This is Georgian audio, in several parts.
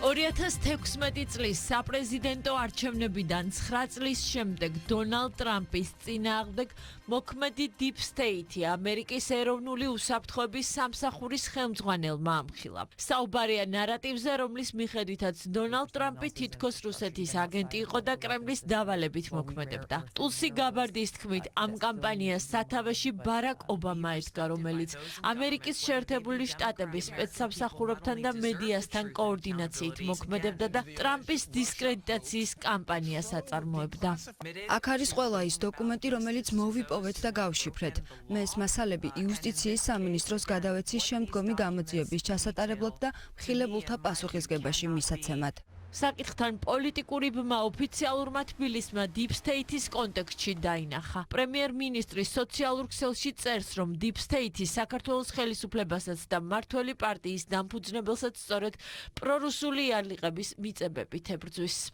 2016 წლის საპრეზიდენტო არჩევნებიდან 9 წლის შემდეგ დონალდ ტრამპის წინააღმდეგ მოქმედი Deep State ამერიკის ეროვნული უსაფრთხოების სამსახურის ხელმძღვანელმა ამხილა. საუბარია ნარატივზე, რომლის მიხედვითაც დონალდ ტრამპი თითქოს რუსეთის აგენტი იყო და კრემლის დავალებით მოქმედებდა. ტულსი გაბარდის თქმით, ამ კამპანიას სათავეში ბარაკ ობამა ედგა, რომელიც ამერიკის შეერთებული შტატების სპეცსამსახურებთან და მედიასთან კოორდინაციით მოქმედებდა და ტრამპის დისკრედიტაციის კამპანიას აწარმოებდა. აქ არის ყველა ის დოკუმენტი, რომელიც მოვიპოვეთ და გავშიფრეთ. მე ეს მასალები იუსტიციის სამინისტროს გადავეცის შემდგომი გამოძიების ჩასატარებლად და მხილებულთა პასუხისგებაში მისაცემად. საკითხთან პოლიტიკური ბმა ოფიციალურმა თბილისმა Deep State-ის კონტექსტში დაინახა. პრემიერ-მინისტრი სოციალურ ქსელში წერს, რომ Deep State-ი საქართველოს ხელისუფლებასაც და მმართველი პარტიის დამფუძნებელსაც სწორედ პრორუსული იარლიყების მიწებებით ებრძვის.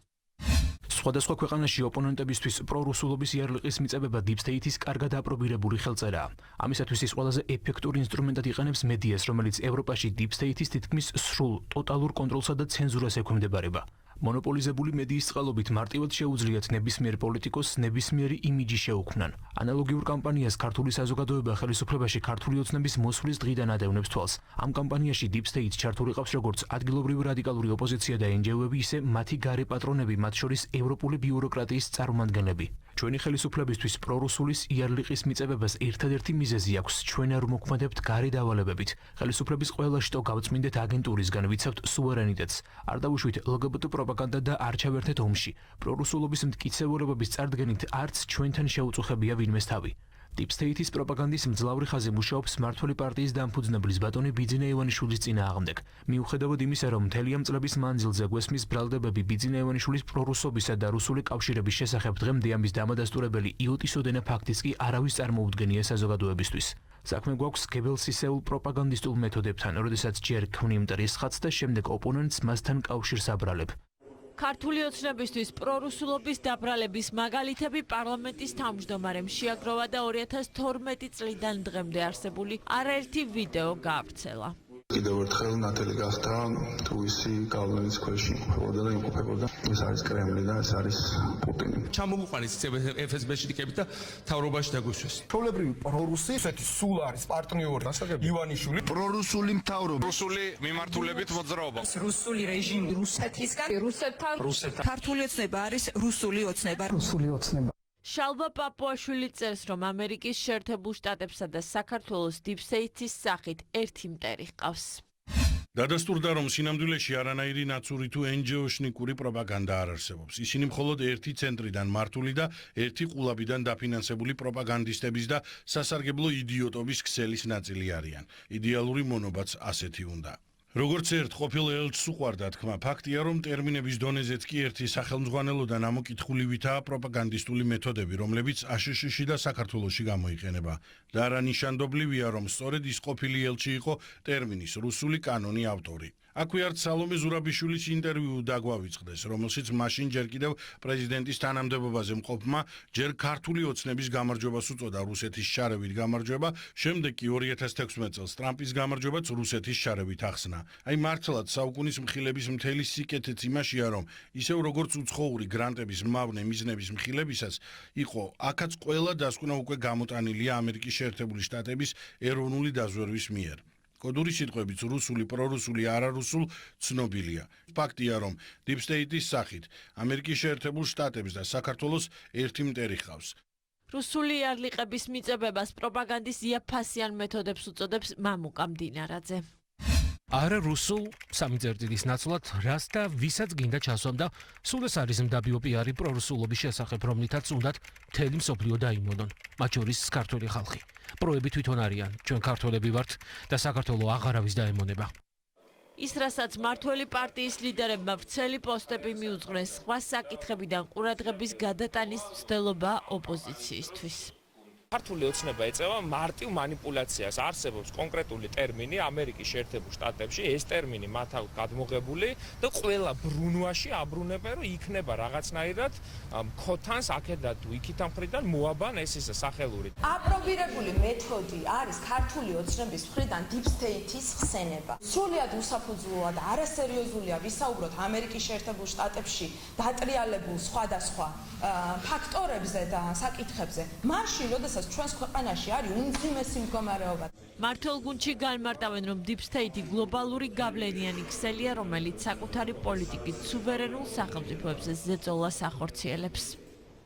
სხვადასხვა ქვეყანაში ოპონენტებისთვის პრორუსულობის იარლიყის მიწებება Deep State-ის კარგად აპრობირებული ხელწერაა. ამისათვის ის ყველაზე ეფექტურ ინსტრუმენტად იყენებს მედიას, რომელიც ევროპაში Deep State-ის თითქმის სრულ ტოტალურ კონტროლსა და ცენზურას ექვემდებარება. მონოპოლიზებული მედიის წყალობით მარტივად შეუძლიათ ნებისმიერ პოლიტიკოსს ნებისმიერი იმიჯი შეუქმნან. ანალოგიურ კამპანიას ქართული საზოგადოება ხელისუფლებაში ქართული ოცნების მოსვლის დღიდან ადევნებს თვალს. ამ კამპანიაში Deep State ჩართული ყავს როგორც ადგილობრივი რადიკალური ოპოზიცია და NGO-ები, ისე მათი გარე პატრონები, მათ შორის ევროპული ბიუროკრატიის წარმომადგენლები. ჩვენი ხელისუფლებისთვის პრორუსულის იარლიყის მიწებებას ერთადერთი მიზეზი აქვს, ჩვენ არ მოქმედებთ გარე დავალებებით. ხელისუფლების ყველა შტო გავწმინდეთ აგენტურისგან, ვიცავთ სუვერენიტეტს. არ დავუშვით LGBT პროპაგანდა და არ ჩავერთეთ ომში. პრორუსულობის მტკიცებულებების წარდგენით არც ჩვენთან შეუწუხებია ვინმეს თავი. Deep State-ის პროპაგანდის მძლავრი ხაზი მუშაობს მმართველი პარტიის დამფუძნებლის ბატონი ბიძინა ივანიშვილის წინააღმდეგ. მიუხედავად იმისა, რომ მთელი ამ წლების მანძილზე გვესმის ბრალდებები ბიძინა ივანიშვილის პრორუსობისა და რუსული კავშირების შესახებ, დღემდე ამის დამადასტურებელი იოტისოდენა ფაქტიც კი არავის წარმოუდგენია საზოგადოებისთვის. საქმე გვაქვს გებელსისეულ პროპაგანდისტულ მეთოდებთან, როდესაც ჯერ ქმნი მტრისხატს და შემდეგ ოპონენტს მასთან კავშირს აბრალებ. ქართული ოცნებისთვის პრორუსულობის დაბრალების მაგალითები პარლამენტის თავმჯდომარემ შეაგროვა და 2012 წლიდან დღემდე არსებული არაერთი ვიდეო გაავრცელა. კიდევ ერთხელ ნათელი გახდა თუ ისი გავლენის ქვეშ იმყოფებოდა და იმყოფებოდა. ეს არის კრემლი და ეს არის პუტინი. ჩამოუყვანეს FSB-ში დიკებით და თავრობაში დაგვისვეს. ჩვეულებრივი პრორუსი ესეთი სულ არის პარტნიორი ივანიშვილი. პრორუსული მთავრობა, რუსული მიმართულებით მოძრაობა. რუსული რეჟიმი რუსეთისგან რუსეთთან. ქართული ოცნება არის რუსული ოცნება. შალვა პაპუაშვილი წერს, რომ ამერიკის შეერთებულ შტატებსა და საქართველოს Deep State-ის სახით ერთი მტერი ჰყავს. დადასტურდა, რომ სინამდვილეში არანაირი ნაცური თუ NGO-შნიკური პროპაგანდა არ არსებობს. ისინი მხოლოდ ერთი ცენტრიდან მართული და ერთი ყულაბიდან დაფინანსებული პროპაგანდისტების და სასარგებლო იდიოტობის ქსელის ნაწილი არიან. იდეალური მონობაც ასეთი უნდა. როგორც ერთ ყოფილ ელჩს უყვარდა თქმა, ფაქტია, რომ ტერმინების დონეზეც კი ერთი სახელმძღვანელოდან ამოკითხულივითაა პროპაგანდისტული მეთოდები, რომლებიც აშშ-ში და საქართველოში გამოიყენება. და არა ნიშანდობლივია, რომ სწორედ ის ყოფილი ელჩი იყო ტერმინის რუსული კანონი ავტორი. აქვე არც სალომე ზურაბიშვილის ინტერვიუ დაგვავიწყდეს, რომელშიც მაშინ ჯერ კიდევ პრეზიდენტის თანამდებობაზე მყოფმა ჯერ ქართული ოცნების გამარჯვებას უწოდა რუსეთის შარევით გამარჯვება, შემდეგ კი 2016 წელს ტრამპის გამარჯვებაც რუსეთის შარევით ახსნა. აი მართლაც საუკუნის მხილების მთელი სიკეთეც იმაშია, რომ ისევ როგორც უცხოური გრანტების მმავნე მიზნების მხილებისას იყო, აქაც ყველა დასკვნა უკვე გამოტანილია ამერიკის შეერთებული შტატების ეროვნული დაზვერვის მიერ. კოდური სიტყვებიც რუსული, პრორუსული, არარუსულ ცნობილია. ფაქტია, რომ Deep State-ის სახით ამერიკის შეერთებულ შტატებს და საქართველოს ერთი მტერი ჰყავს. რუსული იარლიყების მიწებებას პროპაგანდის იაფასიან მეთოდებს უწოდებს მამუკა მდინარაძე. არა რუსულ სამი წერტილის ნაცვლად რას და ვისაც გინდა ჩასვამ და სულ ეს არის მდაბიო პიარი პრორუსულობის შესახებ, რომლითაც უნდათ მთელი მსოფლიო დაიმონონ, მათ შორის ქართული ხალხი. პროები თვითონ არიან, ჩვენ ქართველები ვართ და საქართველო აღარავის დაემონება. ის, რასაც მმართველი პარტიის ლიდერებმა ვრცელი პოსტები მიუძღვნეს, სხვა საკითხებიდან ყურადღების გადატანის მცდელობა ოპოზიციისთვის. ქართული ოცნება ეწევა მარტივ манипуляციას. არსებობს კონკრეტული ტერმინი ამერიკის შეერთებულ შტატებში, ეს ტერმინი მათ აქვს გადმოღებული და ყველა ბრუნვაში აბრუნებენ, რომ იქნება რაღაცნაირად მქოთანს აქედან თუ იქიდან მხრიდან მოაბან ეს ის სახელური. აპრობირებული მეთოდი არის ქართული ოცნების მხრიდან deep state-ის ხსენება. სრულიად უსაფუძვლოა და არასერიოზულია ვისაუბროთ ამერიკის შეერთებულ შტატებში დატრიალებულ სხვადასხვა ფაქტორებზე და საკითხებზე. მაშინ, როდესაც ჩვენს ქვეყანაში არის უმძიმესი მდგომარეობა. მართლ გუნდში განმარტავენ, რომ deep state-ი გლობალური გავლენიანი ქსელია, რომელიც საკუთარი პოლიტიკით სუვერენულ სახელმწიფოებზე ზეწოლას ახორციელებს.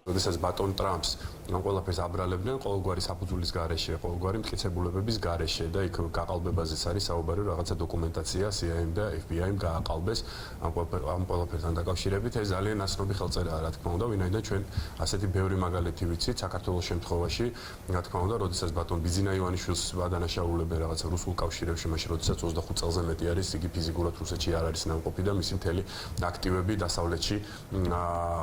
როდესაც ბატონ ტრამპს ამ ყველაფერს აბრალებდნენ ყოველგვარი საფუძვლის გარეშე, ყოველგვარი მტკიცებულებების გარეშე და იქ გაყალბებაზეც არის საუბარი, რაღაცა დოკუმენტაცია CIA-მ და FBI-მ გააყალბეს ამ ყველაფერთან დაკავშირებით. ეს ძალიან ნაცნობი ხელწერაა, რა თქმა უნდა, ვინაიდან ჩვენ ასეთი ბევრი მაგალითი ვიცით საქართველოს შემთხვევაში, რა თქმა უნდა, როდესაც ბატონ ბიზინა ივანიშვილს ადანაშაულებენ რაღაცა რუსულ კავშირებში, მაშინ როდესაც 25 წელზე მეტი არის, იგი ფიზიკურად რუსეთში არ არის ნამყოფი და მისი მთელი აქტივები დასავლეთში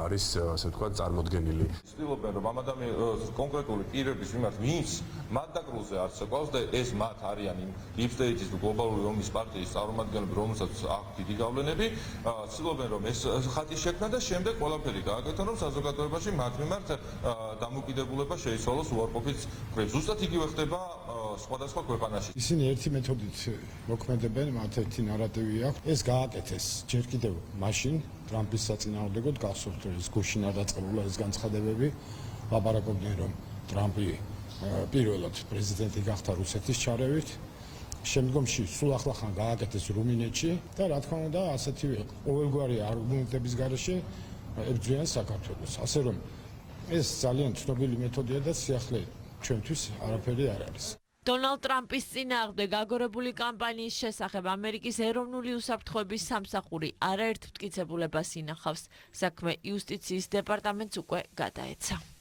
არის, ასე ვთქვათ, წარმოდგენილი. ცდილობენ რომ ამ ადამიანის კონკრეტული პირების მიმართ ვინც მანდაკრულზე არსებობს და ეს მათ არიან იმ deep state-ის გლობალური ომის პარტიის წარმომადგენლები, რომელსაც აქვს დიდი გავლენები, ცდილობენ რომ ეს ხატი შექმნა და შემდეგ ყველაფერი გააკეთონ, რომ საზოგადოებაში მათ მიმართ დამოკიდებულება შეიცვალოს უარყოფით მხრებს. ზუსტად იგივე ხდება სხვადასხვა ქვეყანაში. ისინი ერთი მეთოდით მოქმედებენ, მათ ერთი ნარატივი აქვს. ეს გააკეთეს ჯერ კიდევ მაშინ ტრამპის საწინააღმდეგოდ გახსოვთ, რომ ეს გუშინ არ დაწყებულა ეს განცხადებები, ლაპარაკობდნენ, რომ ტრამპი პირველად პრეზიდენტი გახდა რუსეთის ჩარევით, შემდგომში სულ ახლახან გააკეთეს რუმინეთში და რა თქმა უნდა, ასეთივე ყოველგვარი არგუმენტების გარეშე ებრძვიან საქართველოს. ასე რომ ეს ძალიან ცნობილი მეთოდია და სიახლე ჩვენთვის არაფერი არ არის. დონალდ ტრამპის წინააღმდეგ აგორებული კამპანიის შესახებ ამერიკის ეროვნული უსაფრთხოების სამსახური არაერთ მტკიცებულებას ინახავს. საქმე იუსტიციის დეპარტამენტს უკვე გადაეცა.